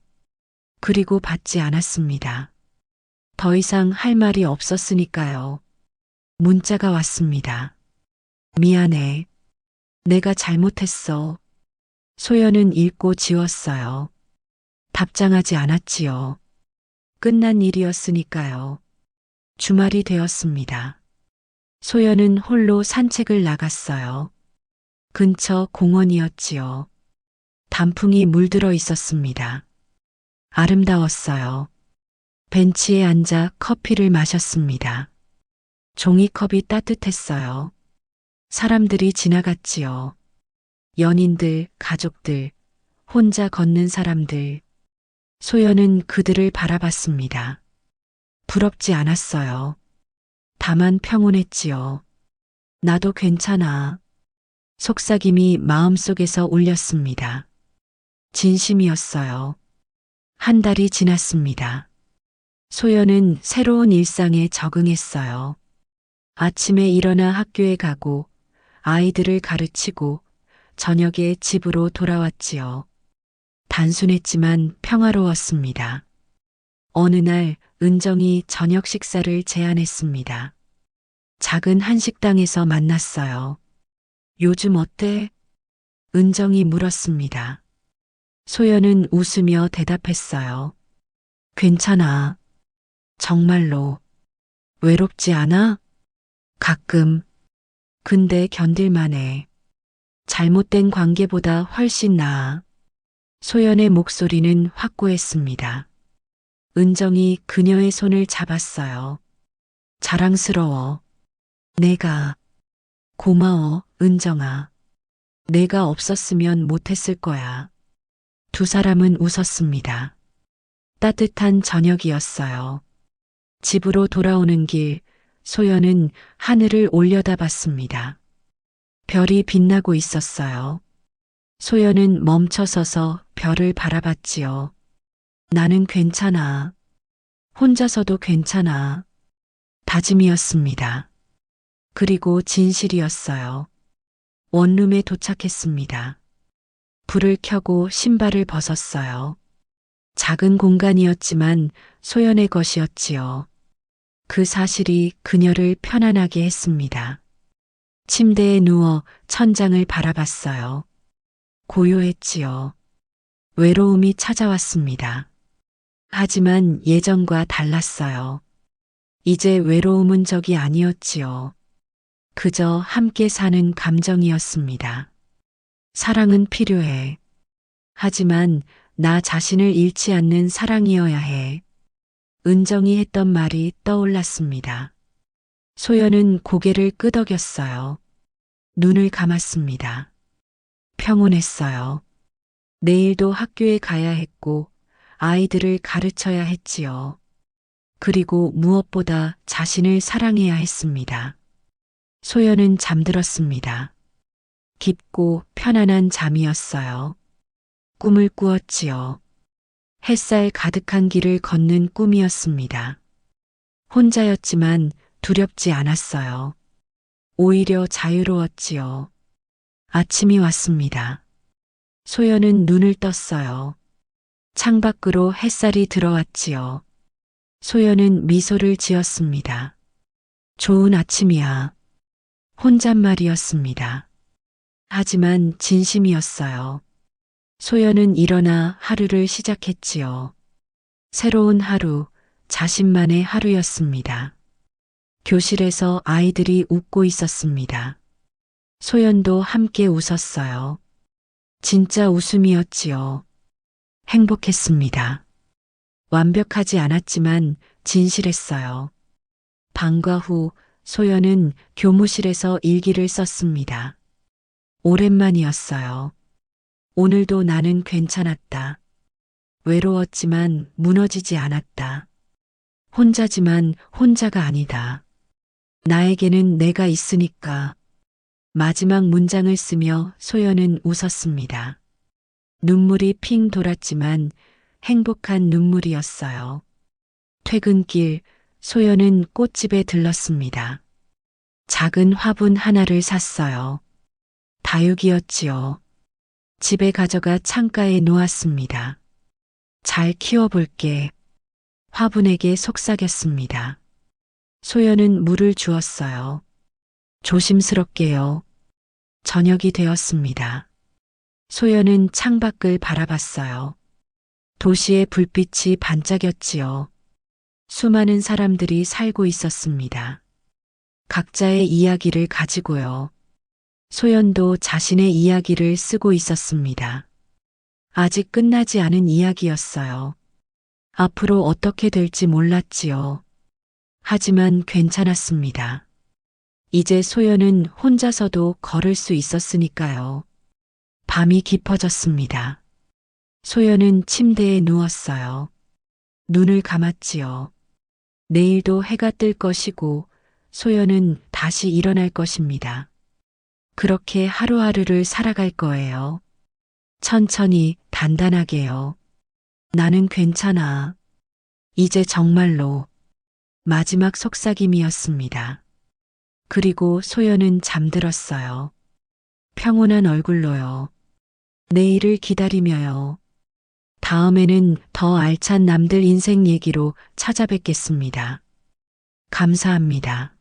그리고 받지 않았습니다. 더 이상 할 말이 없었으니까요. 문자가 왔습니다. 미안해. 내가 잘못했어. 소연은 읽고 지웠어요. 답장하지 않았지요. 끝난 일이었으니까요. 주말이 되었습니다. 소연은 홀로 산책을 나갔어요. 근처 공원이었지요. 단풍이 물들어 있었습니다. 아름다웠어요. 벤치에 앉아 커피를 마셨습니다. 종이컵이 따뜻했어요. 사람들이 지나갔지요. 연인들, 가족들, 혼자 걷는 사람들. 소연은 그들을 바라봤습니다. 부럽지 않았어요. 다만 평온했지요. 나도 괜찮아. 속삭임이 마음속에서 울렸습니다. 진심이었어요. 한 달이 지났습니다. 소연은 새로운 일상에 적응했어요. 아침에 일어나 학교에 가고 아이들을 가르치고 저녁에 집으로 돌아왔지요. 단순했지만 평화로웠습니다. 어느 날 은정이 저녁 식사를 제안했습니다. 작은 한식당에서 만났어요. 요즘 어때? 은정이 물었습니다. 소연은 웃으며 대답했어요. 괜찮아. 정말로. 외롭지 않아? 가끔. 근데 견딜만해. 잘못된 관계보다 훨씬 나아. 소연의 목소리는 확고했습니다. 은정이 그녀의 손을 잡았어요. 자랑스러워. 내가. 고마워, 은정아. 내가 없었으면 못했을 거야. 두 사람은 웃었습니다. 따뜻한 저녁이었어요. 집으로 돌아오는 길, 소연은 하늘을 올려다봤습니다. 별이 빛나고 있었어요. 소연은 멈춰서서 별을 바라봤지요. 나는 괜찮아. 혼자서도 괜찮아. 다짐이었습니다. 그리고 진실이었어요. 원룸에 도착했습니다. 불을 켜고 신발을 벗었어요. 작은 공간이었지만 소연의 것이었지요. 그 사실이 그녀를 편안하게 했습니다. 침대에 누워 천장을 바라봤어요. 고요했지요. 외로움이 찾아왔습니다. 하지만 예전과 달랐어요. 이제 외로움은 적이 아니었지요. 그저 함께 사는 감정이었습니다. 사랑은 필요해. 하지만 나 자신을 잃지 않는 사랑이어야 해. 은정이 했던 말이 떠올랐습니다. 소연은 고개를 끄덕였어요. 눈을 감았습니다. 평온했어요. 내일도 학교에 가야 했고 아이들을 가르쳐야 했지요. 그리고 무엇보다 자신을 사랑해야 했습니다. 소연은 잠들었습니다. 깊고 편안한 잠이었어요. 꿈을 꾸었지요. 햇살 가득한 길을 걷는 꿈이었습니다. 혼자였지만 두렵지 않았어요. 오히려 자유로웠지요. 아침이 왔습니다. 소연은 눈을 떴어요. 창밖으로 햇살이 들어왔지요. 소연은 미소를 지었습니다. 좋은 아침이야. 혼잣말이었습니다. 하지만 진심이었어요. 소연은 일어나 하루를 시작했지요. 새로운 하루, 자신만의 하루였습니다. 교실에서 아이들이 웃고 있었습니다. 소연도 함께 웃었어요. 진짜 웃음이었지요. 행복했습니다. 완벽하지 않았지만 진실했어요. 방과 후 소연은 교무실에서 일기를 썼습니다. 오랜만이었어요. 오늘도 나는 괜찮았다. 외로웠지만 무너지지 않았다. 혼자지만 혼자가 아니다. 나에게는 내가 있으니까. 마지막 문장을 쓰며 소연은 웃었습니다. 눈물이 핑 돌았지만 행복한 눈물이었어요. 퇴근길 소연은 꽃집에 들렀습니다. 작은 화분 하나를 샀어요. 다육이였지요. 집에 가져가 창가에 놓았습니다. 잘 키워볼게. 화분에게 속삭였습니다. 소연은 물을 주었어요. 조심스럽게요. 저녁이 되었습니다. 소연은 창밖을 바라봤어요. 도시의 불빛이 반짝였지요. 수많은 사람들이 살고 있었습니다. 각자의 이야기를 가지고요. 소연도 자신의 이야기를 쓰고 있었습니다. 아직 끝나지 않은 이야기였어요. 앞으로 어떻게 될지 몰랐지요. 하지만 괜찮았습니다. 이제 소연은 혼자서도 걸을 수 있었으니까요. 밤이 깊어졌습니다. 소연은 침대에 누웠어요. 눈을 감았지요. 내일도 해가 뜰 것이고 소연은 다시 일어날 것입니다. 그렇게 하루하루를 살아갈 거예요. 천천히 단단하게요. 나는 괜찮아. 이제 정말로 마지막 속삭임이었습니다. 그리고 소연은 잠들었어요. 평온한 얼굴로요. 내일을 기다리며요. 다음에는 더 알찬 남들 인생 얘기로 찾아뵙겠습니다. 감사합니다.